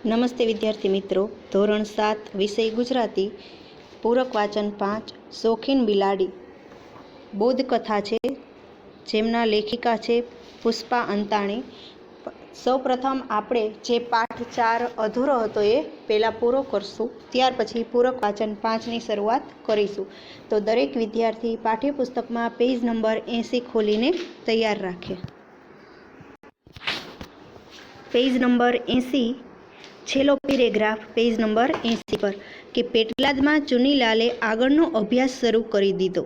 નમસ્તે વિદ્યાર્થી મિત્રો, ધોરણ 7 વિષય ગુજરાતી, પૂરક વાચન 5 શોખીન બિલાડી બોધકથા છે, જેમના લેખિકા છે પુષ્પા અંતાણી. સૌપ્રથમ આપણે જે પાઠ 4 અધૂરો હતો એ પહેલાં પૂરો કરશું, ત્યાર પછી પૂરક વાચન 5ની શરૂઆત કરીશું. તો દરેક વિદ્યાર્થી પાઠ્યપુસ્તકમાં પેજ નંબર 80 ખોલીને તૈયાર રાખે. પેજ નંબર 80, છેલ્લો પેરેગ્રાફ પેજ નંબર 80 પર કે પેટલાદમાં ચુનીલાલે આગળનો અભ્યાસ શરૂ કરી દીધો.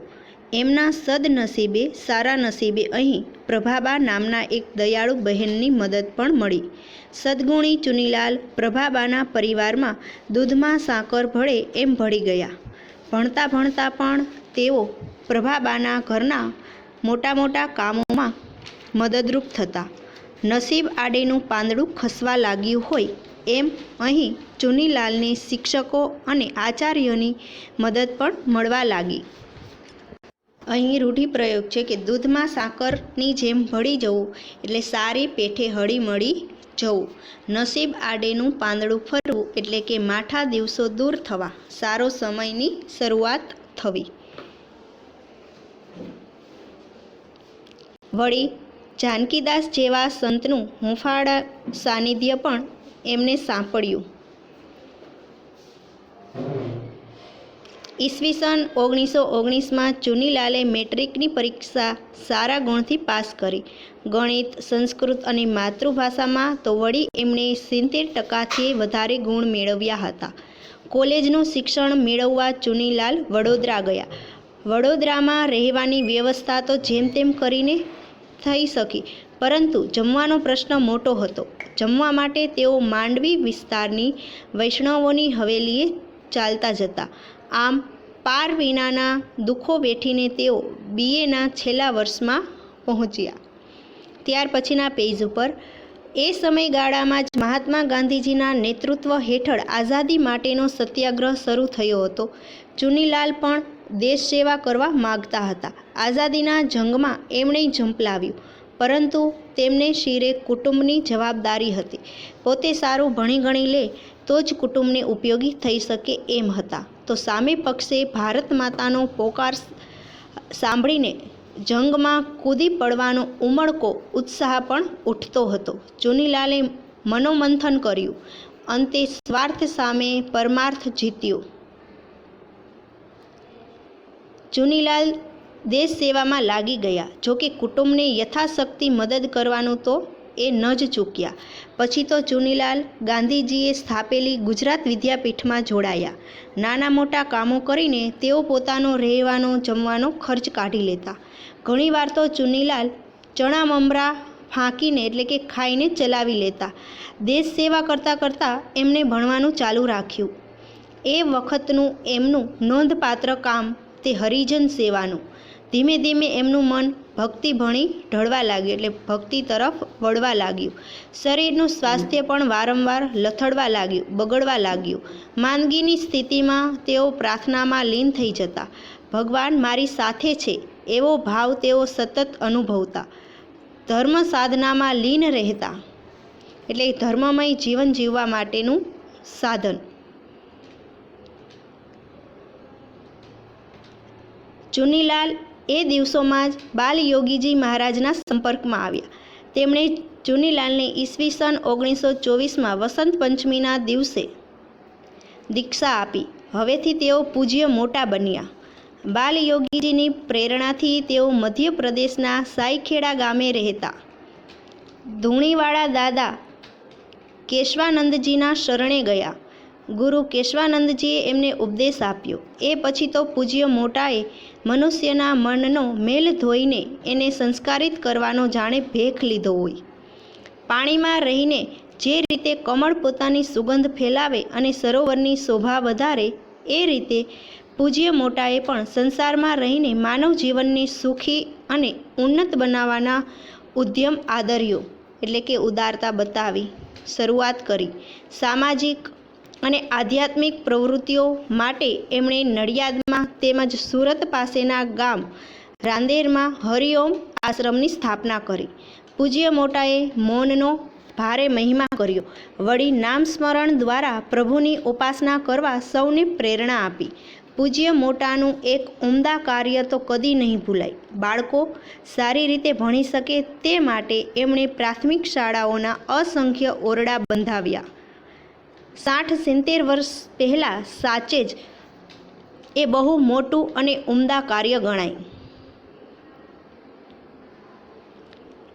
એમના સદનસીબે સારા નસીબે અહીં પ્રભાબા નામના એક દયાળુ બહેનની મદદ પણ મળી. સદગુણી ચુનીલાલ પ્રભાબાના પરિવારમાં દૂધમાં સાકર ભળે એમ ભળી ગયા. ભણતા ભણતા પણ તેઓ પ્રભાબાના ઘરના મોટા મોટા કામોમાં મદદરૂપ થતા. નસીબ આડેનું પાંદડું ખસવા લાગ્યું હોય એમ અહીં ચુનીલાલને શિક્ષકો અને આચાર્યોની મદદ પણ મળવા લાગી. અહીં રૂઢિપ્રયોગ છે કે દૂધમાં સાકરની જેમ ભળી જવું એટલે સારી પેઠે હળી મળી જવું. નસીબ આડેનું પાંદડું ફરવું એટલે કે માઠા દિવસો દૂર થવા, સારો સમયની શરૂઆત થવી. વળી જાનકીદાસ જેવા સંતનું હુંફાળા સાનિધ્ય પણ એમને સાંપડ્યું. ઈસવીસન 1919માં ચુનીલાલે મેટ્રિકની પરીક્ષા સારા ગુણથી પાસ કરી. ગણિત, સંસ્કૃત અને માતૃભાષામાં તો વળી એમણે 70% વધારે ગુણ મેળવ્યા હતા. કોલેજનું શિક્ષણ મેળવવા ચુનીલાલ વડોદરા ગયા. વડોદરામાં રહેવાની વ્યવસ્થા તો જેમ તેમ કરીને થઈ શકી, પરંતુ જમવાનો પ્રશ્ન મોટો હતો. જમવા માટે તેઓ માંડવી વિસ્તારની વૈષ્ણવોની હવેલીએ ચાલતા જતા. આમ પાર વિનાના દુઃખો વેઠીને તેઓ BA છેલ્લા વર્ષમાં પહોંચ્યા. ત્યાર પછીના પેજ ઉપર એ સમયગાળામાં જ મહાત્મા ગાંધીજીના નેતૃત્વ હેઠળ આઝાદી માટેનો સત્યાગ્રહ શરૂ થયો હતો. ચુનીલાલ પણ દેશ સેવા કરવા માગતા હતા. આઝાદીના જંગમાં એમણે ઝંપલાવ્યું, પરંતુ તેમને શિરે કુટુંબની જવાબદારી હતી. પોતે સારું ભણી ગણી લે તો જ કુટુંબને ઉપયોગી થઈ શકે એમ હતા. તો સામે પક્ષે ભારત માતાનો પોકાર સાંભળીને જંગમાં કૂદી પડવાનો ઉમળકો ઉત્સાહ પણ ઉઠતો હતો. ચુનીલાલે મનોમંથન કર્યું, અંતે સ્વાર્થ સામે પરમાર્થ જીત્યો. ચુનીલાલ દેશ સેવામાં લાગી ગયા. જોકે કુટુંબને યથાશક્તિ મદદ કરવાનું તો એ ન જ ચૂક્યા. પછી તો ચુનીલાલ ગાંધીજીએ સ્થાપેલી ગુજરાત વિદ્યાપીઠમાં જોડાયા. નાના મોટા કામો કરીને તેઓ પોતાનો રહેવાનો જમવાનો ખર્ચ કાઢી લેતા. ઘણીવાર તો ચુનીલાલ ચણા મમરા ફાંકીને એટલે કે ખાઈને ચલાવી લેતા. દેશ સેવા કરતાં કરતાં એમણે ભણવાનું ચાલુ રાખ્યું. એ વખતનું એમનું નોંધપાત્ર કામ તે હરિજન સેવાનું. ધીમે ધીમે એમનું મન ભક્તિ ભણી ઢળવા લાગ્યું, એટલે ભક્તિ તરફ વળવા લાગ્યું. શરીરનું સ્વાસ્થ્ય પણ વારંવાર લથડવા લાગ્યું, બગડવા લાગ્યું. માંદગીની સ્થિતિમાં તેઓ પ્રાર્થનામાં લીન થઈ જતા. ભગવાન મારી સાથે છે એવો ભાવ તેઓ સતત અનુભવતા. ધર્મ સાધનામાં લીન રહેતા, એટલે ધર્મમય જીવન જીવવા માટેનું સાધન. ચુનીલાલ એ દિવસોમાં જ બાલયોગીજી મહારાજના સંપર્કમાં આવ્યા. તેમણે ચુનીલાલને ઈસવીસન 1924માં વસંત પંચમીના દિવસે દીક્ષા આપી. હવેથી તેઓ પૂજ્ય મોટા બન્યા. બાલયોગીજીની પ્રેરણાથી તેઓ મધ્યપ્રદેશના સાઈખેડા ગામે રહેતા. ધૂણીવાળા દાદા કેશવાનંદજીના શરણે ગયા. ગુરુ કેશવાનંદજીએ એમને ઉપદેશ આપ્યો. એ પછી તો પૂજ્ય મોટાએ મનુષ્યના મનનો મેલ ધોઈને એને સંસ્કારિત કરવાનો જાણે ભેખ લીધો હોય. પાણીમાં રહીને જે રીતે કમળ પોતાની સુગંધ ફેલાવે અને સરોવરની શોભા વધારે, એ રીતે પૂજ્ય મોટાએ પણ સંસારમાં રહીને માનવ જીવનને સુખી અને ઉન્નત બનાવવાના ઉદ્યમ આદર્યો, એટલે કે ઉદારતા બતાવી શરૂઆત કરી. સામાજિક અને આધ્યાત્મિક પ્રવૃત્તિઓ માટે એમણે નડિયાદમાં તેમજ સુરત પાસેના ગામ રાંદેરમાં હરિઓમ આશ્રમની સ્થાપના કરી. પૂજ્ય મોટાએ મૌનનો ભારે મહિમા કર્યો. વળી નામ સ્મરણ દ્વારા પ્રભુની ઉપાસના કરવા સૌને પ્રેરણા આપી. પૂજ્ય મોટાનું એક ઉમદા કાર્ય તો કદી નહીં ભૂલાય. બાળકો સારી રીતે ભણી શકે તે માટે એમણે પ્રાથમિક શાળાઓના અસંખ્ય ઓરડા બંધાવ્યા. 60-70 વર્ષ પહેલાં સાચે જ એ બહુ મોટું અને ઉમદા કાર્ય ગણાય.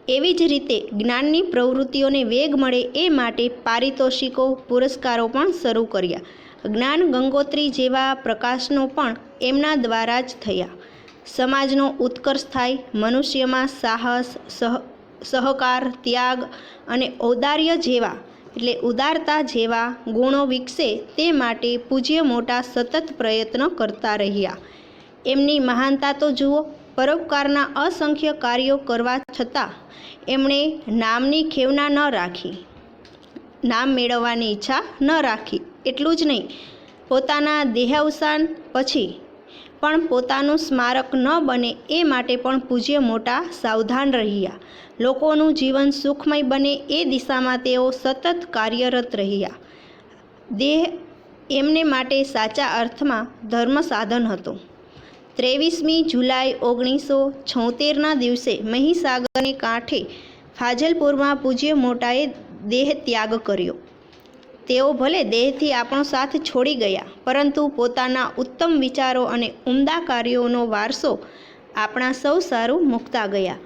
એવી જ રીતે જ્ઞાનની પ્રવૃત્તિઓને વેગ મળે એ માટે પારિતોષિકો, પુરસ્કારો પણ શરૂ કર્યા. જ્ઞાન ગંગોત્રી જેવા પ્રકાશનો પણ એમના દ્વારા જ થયા. સમાજનો ઉત્કર્ષ થાય, મનુષ્યમાં સાહસ, સહકાર, ત્યાગ અને ઔદાર્ય જેવા ઉદારતા જેવા ગુણો વિકસે તે માટે પૂજ્ય મોટા સતત પ્રયત્ન કરતા રહ્યા. એમની મહાનતા તો જુઓ. પરોપકારના અસંખ્ય કાર્યો કરવા છતાં એમણે નામની ખેવના ન રાખી, નામ મેળવવાની ઈચ્છા ન રાખી. એટલું જ નહીં, પોતાના દેહાવસાન પછી પણ પોતાનું સ્મારક ન બને એ માટે પણ પૂજ્ય મોટા સાવધાન રહ્યા. લોકોનું જીવન સુખમય બને એ દિશામાં તેઓ સતત કાર્યરત રહ્યા. દેહ એમને માટે સાચા અર્થમાં ધર્મ સાધન હતો. 23મી જુલાઈ 1976ના દિવસે મહીસાગરને કાંઠે ફાજલપુરમાં પૂજ્ય મોટાએ દેહ ત્યાગ કર્યો. તેઓ ભલે દેહથી આપણો સાથ છોડી ગયા, પરંતુ પોતાના ઉત્તમ વિચારો અને ઉમદા કાર્યોનો વારસો આપણા સૌ સારું મૂકતા ગયા.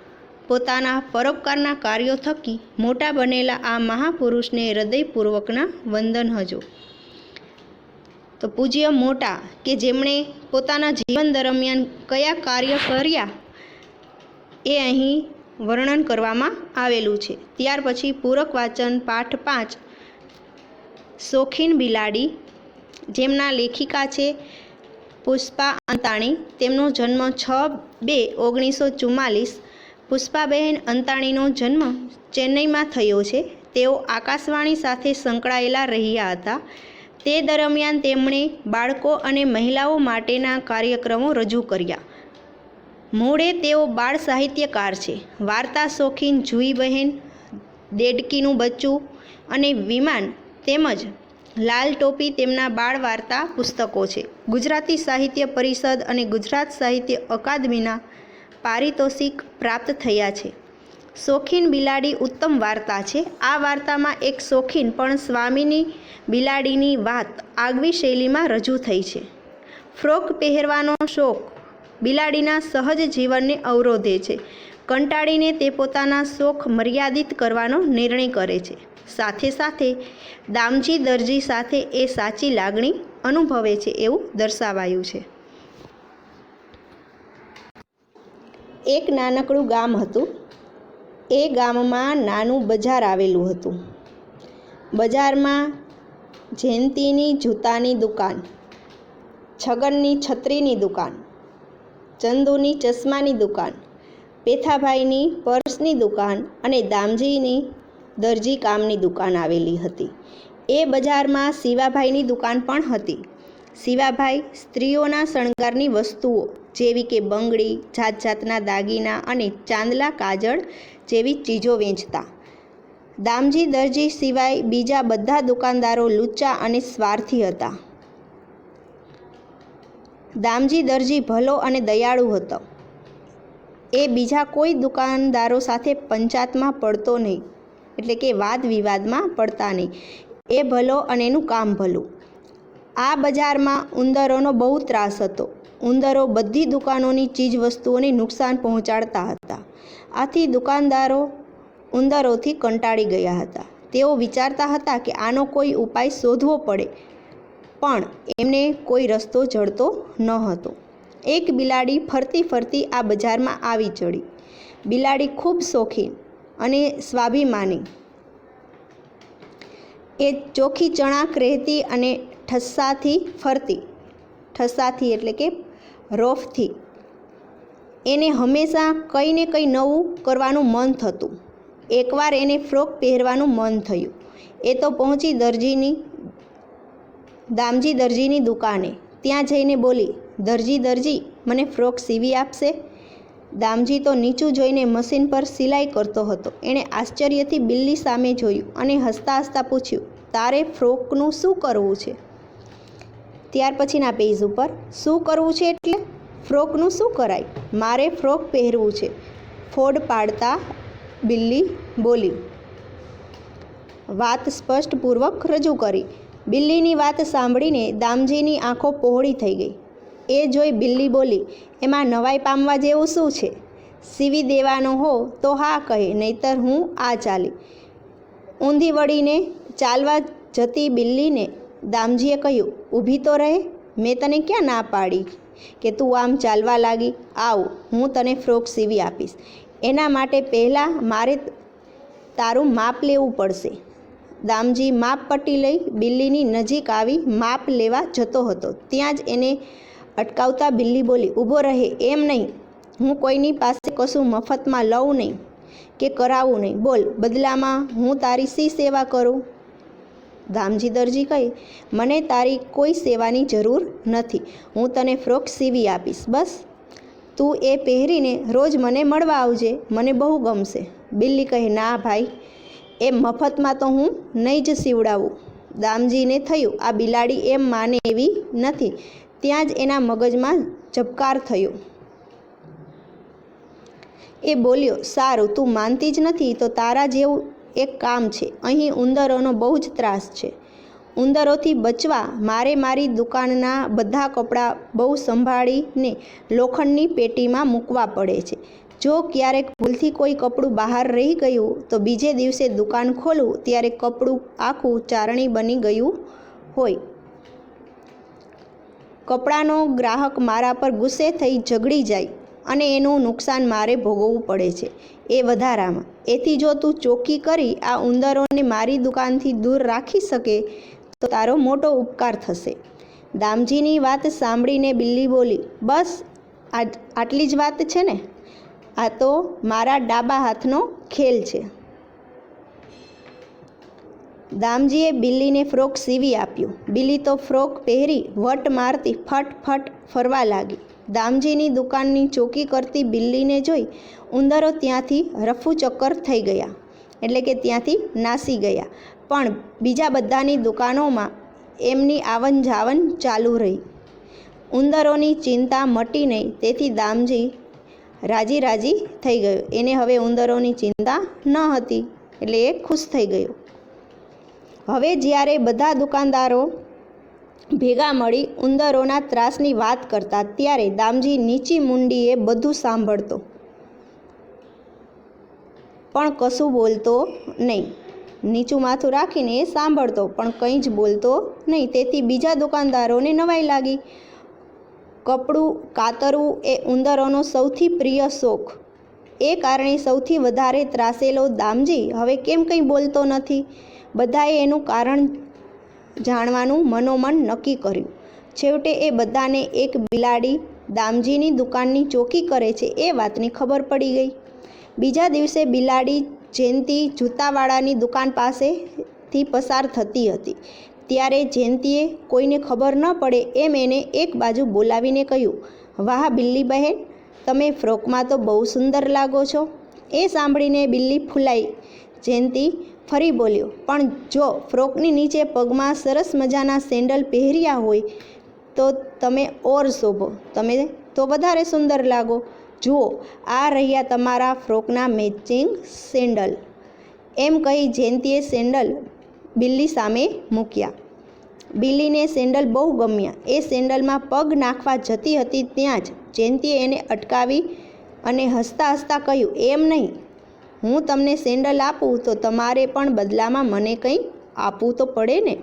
પોતાના પરોપકારના કાર્યો થકી મોટા બનેલા આ મહાપુરુષને હૃદયપૂર્વકના વંદન હજો. તો પૂજ્ય મોટા કે જેમણે પોતાના જીવન દરમિયાન કયા કાર્ય કર્યા એ અહીં વર્ણન કરવામાં આવેલું છે. ત્યાર પછી પૂરક વાચન પાઠ 5, શોખીન બિલાડી, જેમના લેખિકા છે પુષ્પા અંતાણી. તેમનો જન્મ 6/2/1944. પુષ્પાબહેન અંતાણીનો જન્મ ચેન્નઈમાં થયો છે. તેઓ આકાશવાણી સાથે સંકળાયેલા રહ્યા હતા. તે દરમિયાન તેમણે બાળકો અને મહિલાઓ માટેના કાર્યક્રમો રજૂ કર્યા. મૂળે તેઓ બાળ સાહિત્યકાર છે. વાર્તા શોખીન જુહીબહેન, દેડકીનું બચ્ચું અને વિમાન તેમજ લાલ ટોપી તેમના બાળ વાર્તા પુસ્તકો છે. ગુજરાતી સાહિત્ય પરિષદ અને ગુજરાત સાહિત્ય અકાદમીના પારિતોષિક પ્રાપ્ત થયા છે. શોખીન બિલાડી ઉત્તમ વાર્તા છે. આ વાર્તામાં એક શોખીન પણ સ્વામીની બિલાડીની વાત આગવી શૈલીમાં રજૂ થઈ છે. ફ્રોક પહેરવાનો શોખ બિલાડીના સહજ જીવનને અવરોધે છે. કંટાળીને તે પોતાના શોખ મર્યાદિત કરવાનો નિર્ણય કરે છે. સાથે સાથે દામજી દરજી સાથે એ સાચી લાગણી અનુભવે છે એવું દર્શાવાયું છે. એક નાનકડું ગામ હતું. એ ગામમાં નાનું બજાર આવેલું હતું. બજારમાં જયંતીની જૂતાની દુકાન, છગનની છત્રીની દુકાન, ચંદુની ચશ્માની દુકાન, પેથાભાઈની પર્સની દુકાન અને દામજીની દરજી કામની દુકાન આવેલી હતી. એ બજારમાં શિવાભાઈની દુકાન પણ હતી. શિવાભાઈ સ્ત્રીઓના શણગારની વસ્તુઓ જેવી કે બંગડી, જાત જાતના દાગીના અને ચાંદલા કાજળ જેવી ચીજો વેચતા. દામજી દરજી સિવાય બીજા બધા દુકાનદારો લુચ્ચા અને સ્વાર્થી હતા. દામજી દરજી ભલો અને દયાળુ હતો. એ બીજા કોઈ દુકાનદારો સાથે પંચાતમાં પડતો નહીં, એટલે કે વાદ વિવાદમાં પડતા નહીં. એ ભલો અને એનું કામ ભલું. આ બજારમાં ઉંદરોનો બહુ ત્રાસ હતો. ઉંદરો બધી દુકાનોની ચીજ વસ્તુઓને નુકસાન પહોંચાડતા હતા. આથી દુકાનદારો ઉંદરોથી કંટાળી ગયા હતા. તેઓ વિચારતા હતા કે આનો કોઈ ઉપાય શોધવો પડે, પણ એમને કોઈ રસ્તો જડતો ન હતો. એક બિલાડી ફરતી ફરતી આ બજારમાં આવી ચડી. બિલાડી ખૂબ શોખીન અને સ્વાભિમાની. એ ચોખ્ખી ચણાક રહેતી અને ઠસ્સાથી ફરતી. ઠસ્સાથી એટલે કે રોફથી. એને હંમેશા કંઈ ને કંઈ નવું કરવાનું મન થતું. એકવાર એને ફ્રોક પહેરવાનું મન થયું. એ તો પહોંચી દામજી દરજીની દુકાને. ત્યાં જઈને બોલી, દરજી મને ફ્રોક સીવી આપશે? દામજી તો નીચું જોઈને મશીન પર સિલાઈ કરતો હતો. એણે આશ્ચર્યથી બિલ્લી સામે જોયું અને હસતા હસતા પૂછ્યું, તારે ફ્રોકનું શું કરવું છે? ત્યાર પછીના પેજ ઉપર શું કરવું છે એટલે ફ્રોકનું શું કરાય? મારે ફ્રોક પહેરવું છે, ફોડ પાડતા બિલ્લી બોલી. વાત સ્પષ્ટપૂર્વક રજૂ કરી. બિલ્લીની વાત સાંભળીને દામજીની આંખો પહોળી થઈ ગઈ. એ જોઈ બિલ્લી બોલી, એમાં નવાઈ પામવા જેવું શું છે? સીવી દેવાનો હો તો હા કહે, નહીતર હું આ ચાલી. ઊંધી વળીને ચાલવા જતી બિલ્લીને દામજીએ કહ્યું, ઊભી તો રહે, મેં તને ક્યાં ના પાડી કે તું આમ ચાલવા લાગી? આવ, હું તને ફ્રોક સીવી આપીશ. એના માટે પહેલાં મારે તારું માપ લેવું પડશે. દામજી માપ પટ્ટી લઈ બિલ્લીની નજીક આવી માપ લેવા જતો હતો. ત્યાં જ એને અટકાવતા બિલ્લી બોલી, ઊભો રહે એમ નહીં, હું કોઈની પાસે કશું મફતમાં લઉં નહીં કે કરાવું નહીં. બોલ, બદલામાં હું તારી શી સેવા કરું? દામજી દરજી કહે, મને તારી કોઈ સેવાની જરૂર નથી, હું તને ફ્રોક સીવી આપીશ, બસ. તું એ પહેરીને રોજ મને મળવા આવજે, મને બહુ ગમશે. બિલ્લી કહે, ના ભાઈ, એ મફતમાં તો હું નહીં જ સીવડાવું. દામજીને થયું આ બિલાડી એમ માને એવી નથી. ત્યાં જ એના મગજમાં ઝબકાર થયો. એ બોલ્યો, સારું, તું માનતી જ નથી તો તારા જેવું એક કામ છે. અહીં ઉંદરોનો બહુ જ ત્રાસ છે. ઉંદરોથી બચવા મારે મારી દુકાનના બધા કપડાં બહુ સંભાળીને લોખંડની પેટીમાં મૂકવા પડે છે. જો ક્યારેક ભૂલથી કોઈ કપડું બહાર રહી ગયું તો બીજે દિવસે દુકાન ખોલું ત્યારે કપડું આખું ચારણી બની ગયું હોય. કપડાનો ગ્રાહક મારા પર ગુસ્સે થઈ ઝઘડી જાય અને એનું નુકસાન મારે ભોગવવું પડે છે, એ વધારામાં. એથી જો તું ચોખ્ખી કરી આ ઉંદરોને મારી દુકાનથી દૂર રાખી શકે તો તારો મોટો ઉપકાર થશે. દામજીની વાત સાંભળીને બિલ્લી બોલી, બસ આટલી જ વાત છે ને? આ તો મારા ડાબા હાથનો ખેલ છે. દામજીએ બિલ્લીને ફ્રોક સીવી આપ્યું. બિલ્લી તો ફ્રોક પહેરી વટ મારતી ફટ ફરવા લાગી. દામજીની દુકાનની ચોકી કરતી બિલ્લીને જોઈ ઉંદરો ત્યાંથી રફુ ચક્કર થઈ ગયા, એટલે કે ત્યાંથી નાસી ગયા. પણ બીજા બધાની દુકાનોમાં એમની આવન જાવન ચાલુ રહી. ઉંદરોની ચિંતા મટી નહીં, તેથી દામજી રાજી થઈ ગયો. એને હવે ઉંદરોની ચિંતા ન હતી, એટલે એ ખુશ થઈ ગયો. હવે જ્યારે બધા દુકાનદારો ભેગા મળી ઉંદરોના ત્રાસની વાત કરતા, ત્યારે દામજી નીચી મુંડીએ બધું સાંભળતો પણ કશું બોલતો નહીં. નીચું માથું રાખીને એ સાંભળતો પણ કંઈ જ બોલતો નહીં. તેથી બીજા દુકાનદારોને નવાઈ લાગી. કપડું કાતરવું એ ઉંદરોનો સૌથી પ્રિય શોખ. એ કારણે સૌથી વધારે ત્રાસેલો દામજી હવે કેમ કંઈ બોલતો નથી? બધાએ એનું કારણ જાણવાનું મનોમન નક્કી કર્યું. છેવટે એ બધાને એક બિલાડી દામજીની દુકાનની ચોકી કરે છે એ વાતની ખબર પડી ગઈ. બીજા દિવસે બિલાડી જયંતી જૂતાવાળાની દુકાન પાસેથી પસાર થતી હતી. ત્યારે જયંતીએ કોઈને ખબર ન પડે એમ એને એક બાજુ બોલાવીને કહ્યું, વાહ બિલ્લી બહેન, તમે ફ્રોકમાં તો બહુ સુંદર લાગો છો. એ સાંભળીને બિલ્લી ફૂલાઈ. જયંતી ફરી બોલ્યો, પણ જો ફ્રોકની નીચે પગમાં સરસ મજાના સેન્ડલ પહેર્યા હોય તો તમે ઓર શોભો, તમે તો વધારે સુંદર લાગો. જુઓ, આ રહ્યા તમારા ફ્રોકના મેચિંગ સેન્ડલ. એમ કહી જયંતીએ સેન્ડલ બિલ્લી સામે મૂક્યા. બિલ્લીને સેન્ડલ બહુ ગમ્યા. એ સેન્ડલમાં પગ નાખવા જતી હતી ત્યાં જ જયંતીએ એને અટકાવી અને હસતા હસતા કહ્યું, એમ નહીં, હું તમને સેન્ડલ આપું તો તમારે પણ બદલામાં મને કંઈ આપવું તો પડે ને.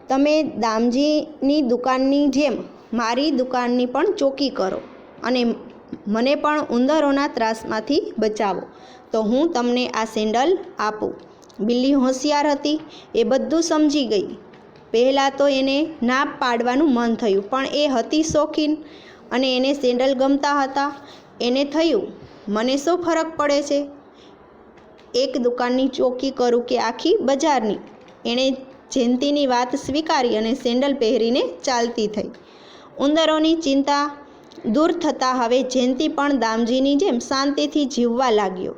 તમે દામજીની દુકાનની જેમ મારી દુકાનની પણ ચોકી કરો અને મને પણ ઉંદરોના ત્રાસમાંથી બચાવો તો હું તમને આ સેન્ડલ આપું. બિલ્લી હોશિયાર હતી, એ બધું સમજી ગઈ. પહેલાં તો એને ના પાડવાનું મન થયું, પણ એ હતી શોખીન અને એને સેન્ડલ ગમતા હતા. એને થયું, મને શું ફરક પડે છે, એક દુકાનની ચોકી કરું કે આખી બજારની. એણે જયંતીની વાત સ્વીકારી અને સેન્ડલ પહેરીને ચાલતી થઈ. ઉંદરોની ચિંતા દૂર થતાં હવે જયંતિ પણ દામજીની જેમ શાંતિથી જીવવા લાગ્યો.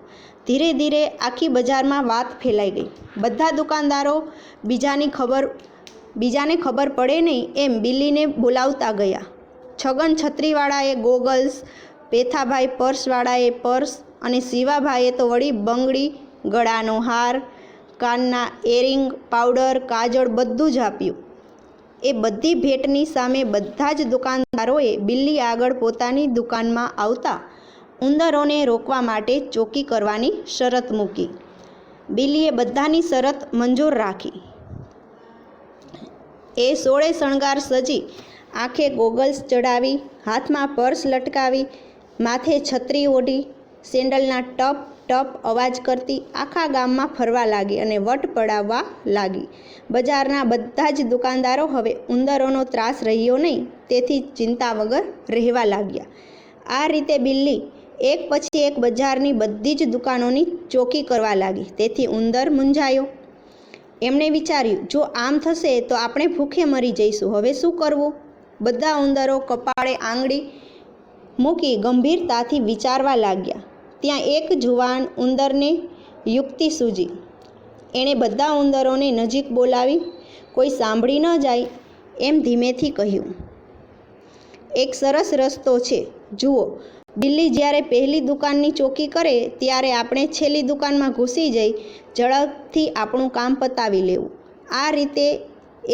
ધીરે ધીરે આખી બજારમાં વાત ફેલાઈ ગઈ. બધા દુકાનદારો બીજાને ખબર પડે નહીં એમ બિલ્લીને બોલાવતા ગયા. છગન છત્રીવાળાએ ગોગલ્સ, પેથાભાઈ પર્સવાળાએ પર્સ અને શિવાભાઈએ તો વળી બંગડી, ગળાનો હાર, કાનના એરિંગ, પાવડર, કાજળ બધું જ આપ્યું. એ બધી ભેટની સામે બધા જ દુકાનદારોએ બિલ્લી આગળ પોતાની દુકાનમાં આવતા ઉંદરોને રોકવા માટે ચોકી કરવાની શરત મૂકી. બિલ્લીએ બધાની શરત મંજૂર રાખી. એ સોળે શણગાર સજી, આંખે ગોગલ્સ ચડાવી, હાથમાં પર્સ લટકાવી, માથે છત્રી ઓઢી, સેન્ડલના ટપ ટપ અવાજ કરતી આખા ગામમાં ફરવા લાગી અને વટ પડાવવા લાગી. બજારના બધા જ દુકાનદારો હવે ઉંદરોનો ત્રાસ રહ્યો નહીં તેથી ચિંતા વગર રહેવા લાગ્યા. આ રીતે બિલ્લી એક પછી એક બજારની બધી જ દુકાનોની ચોકી કરવા લાગી. તેથી ઉંદર મૂંઝાયો. એમણે વિચાર્યું, જો આમ થશે તો આપણે ભૂખે મરી જઈશું. હવે શું કરવું? બધા ઉંદરો કપાળે આંગળી મૂકી ગંભીરતાથી વિચારવા લાગ્યા. ત્યાં એક જુવાન ઉંદરને યુક્તિ સૂજી. એણે બધા ઉંદરોને નજીક બોલાવી કોઈ સાંભળી ન જાય એમ ધીમેથી કહ્યું, એક સરસ રસ્તો છે. જુઓ, બિલ્લી જ્યારે પહેલી દુકાનની ચોકી કરે ત્યારે આપણે છેલ્લી દુકાનમાં ઘૂસી જઈ ઝડપથી આપણું કામ પતાવી લેવું. આ રીતે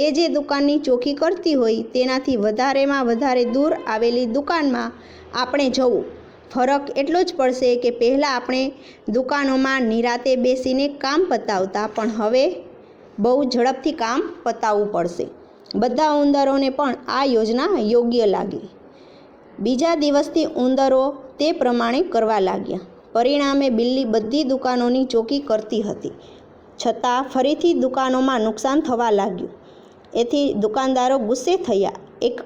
એ જે દુકાનની ચોકી કરતી હોય તેનાથી વધારેમાં વધારે દૂર આવેલી દુકાનમાં આપણે જવું. ફરક એટલો જ પડશે કે પહેલાં આપણે દુકાનોમાં નિરાતે બેસીને કામ પતાવતા, પણ હવે બહુ ઝડપથી કામ પતાવવું પડશે. બધા ઉંદરોને પણ આ યોજના યોગ્ય લાગી. બીજા દિવસથી ઉંદરો તે પ્રમાણે કરવા લાગ્યા. પરિણામે બિલ્લી બધી દુકાનોની ચોકી કરતી હતી, છતાં ફરીથી દુકાનોમાં નુકસાન થવા લાગ્યું. એથી દુકાનદારો ગુસ્સે થયા. એક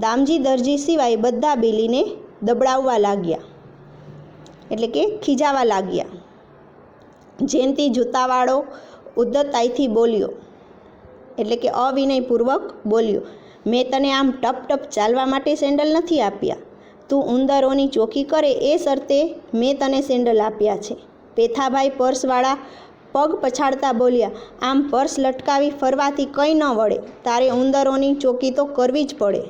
દામજી દરજી સિવાય બધા બિલ્લીને દબડાવવા લાગ્યા, એટલે કે ખીજાવા લાગ્યા. જયંતિ જૂતાવાળો ઉદ્ધતાઈથી બોલ્યો, એટલે કે અવિનયપૂર્વક બોલ્યો, મેં તને આમ ટપ ટપ ચાલવા માટે સેન્ડલ નથી આપ્યા. તું ઉંદરોની ચોકી કરે એ શરતે મેં તને સેન્ડલ આપ્યા છે. પેથાભાઈ પર્સવાળા પગ પછાડતા બોલ્યા, આમ પર્સ લટકાવી ફરવાથી કંઈ ન વળે. તારે ઉંદરોની ચોકી તો કરવી જ પડે.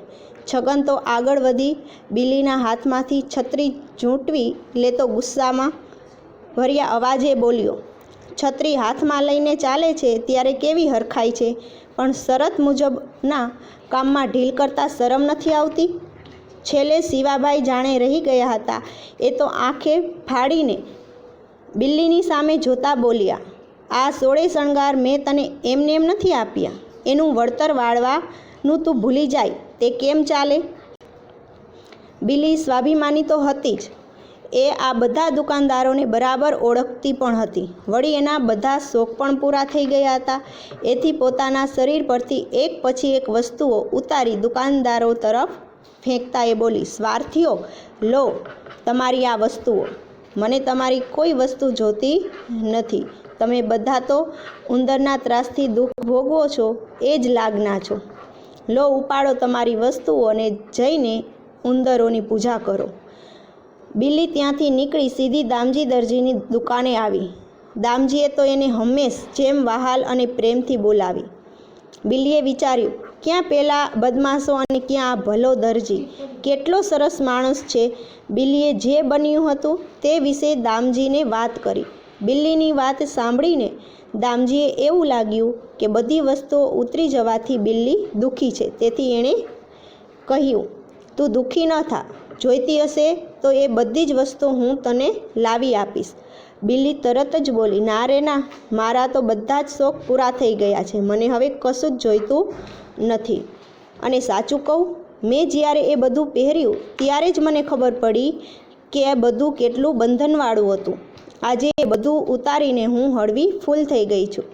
છગન તો આગળ વધી બિલ્લીના હાથમાંથી છત્રી ઝૂંટવી લેતો ગુસ્સામાં ભર્યા અવાજે બોલ્યો, છત્રી હાથમાં લઈને ચાલે છે ત્યારે કેવી હરખાઈ છે, પણ શરત મુજબના કામમાં ઢીલ કરતાં શરમ નથી આવતી? છેલ્લે શિવાભાઈ જાણે રહી ગયા હતા. એ તો આંખે ફાડીને બિલ્લીની સામે જોતા બોલ્યા, આ સોળે શણગાર મેં તને એમને એમ નથી આપ્યા. એનું વળતર વાળવાનું તું ભૂલી જાય તે કેમ ચાલે? બિલ્લી સ્વાભિમાની તો હતી જ. એ આ બધા દુકાનદારોને બરાબર ઓળખતી પણ હતી. વળી એના બધા શોખ પણ પૂરા થઈ ગયા હતા. એથી પોતાના શરીર પરથી એક પછી એક વસ્તુઓ ઉતારી દુકાનદારો તરફ ફેંકતા એ બોલી, સ્વાર્થીઓ, લો તમારી આ વસ્તુઓ. મને તમારી કોઈ વસ્તુ જોતી નથી. તમે બધા તો ઉંદરના ત્રાસથી દુઃખ ભોગવો છો એ જ લાગના છો. લો ઉપાડો તમારી વસ્તુઓ અને જઈને ઉંદરોની પૂજા કરો. બિલ્લી ત્યાંથી નીકળી સીધી દામજી દરજીની દુકાને આવી. દામજીએ તો એને હંમેશ જેમ વહાલ અને પ્રેમથી બોલાવી. બિલ્લીએ વિચાર્યું, ક્યાં પેલા બદમાશો અને ક્યાં આ ભલો દરજી. કેટલો સરસ માણસ છે. બિલ્લીએ જે બન્યું હતું તે વિશે દામજીને વાત કરી. બિલ્લીની વાત સાંભળીને દામજીએ એવું લાગ્યું કે બધી વસ્તુઓ ઉતરી જવાથી બિલ્લી દુઃખી છે. તેથી એણે કહ્યું, તું દુઃખી ન થા. જોઈતી હશે તો એ બધી જ વસ્તુ હું તને લાવી આપીશ. બિલ્લી તરત જ બોલી, ના રે ના, મારા તો બધા જ શોખ પૂરા થઈ ગયા છે. મને હવે કશું જ જોઈતું નથી. અને સાચું કહું, મેં જ્યારે એ બધું પહેર્યું ત્યારે જ મને ખબર પડી કે એ બધું કેટલું બંધનવાળું હતું. આજે એ બધું ઉતારીને હું હળવી ફૂલ થઈ ગઈ છું.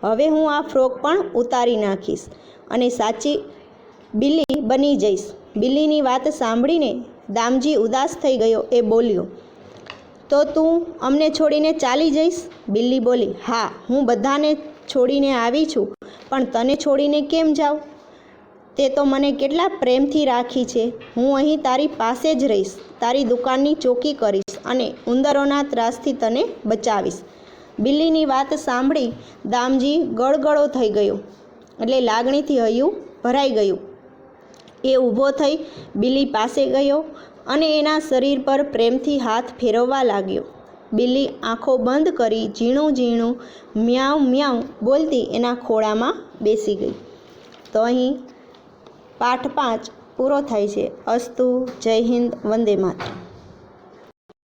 હવે હું આ ફ્રોક પણ ઉતારી નાખીશ અને સાચી બિલ્લી બની જઈશ. બિલ્લીની વાત સાંભળીને દામજી ઉદાસ થઈ ગયો. એ બોલ્યો, તો તું અમને છોડીને ચાલી જઈશ? બિલ્લી બોલી, હા, હું બધાને છોડીને આવી છું, પણ તને છોડીને કેમ જાઉં? તે તો મને કેટલા પ્રેમથી રાખી છે. હું અહીં તારી પાસે જ રહીશ, તારી દુકાનની ચોકી કરીશ અને ઉંદરોના ત્રાસથી તને બચાવીશ. બિલ્લીની વાત સાંભળી દામજી ગળગળો થઈ ગયો, એટલે લાગણીથી હૈયું ભરાઈ ગયું. એ ઊભો થઈ બિલ્લી પાસે ગયો અને એના શરીર પર પ્રેમથી હાથ ફેરવવા લાગ્યો. બિલ્લી આંખો બંધ કરી ઝીણું ઝીણું મ્યાઉ મ્યાઉ બોલતી એના ખોળામાં બેસી ગઈ. તો અહીં પાઠ 5 પૂરો થાય છે. અસ્તુ. જય હિન્દ. વંદે માતરમ.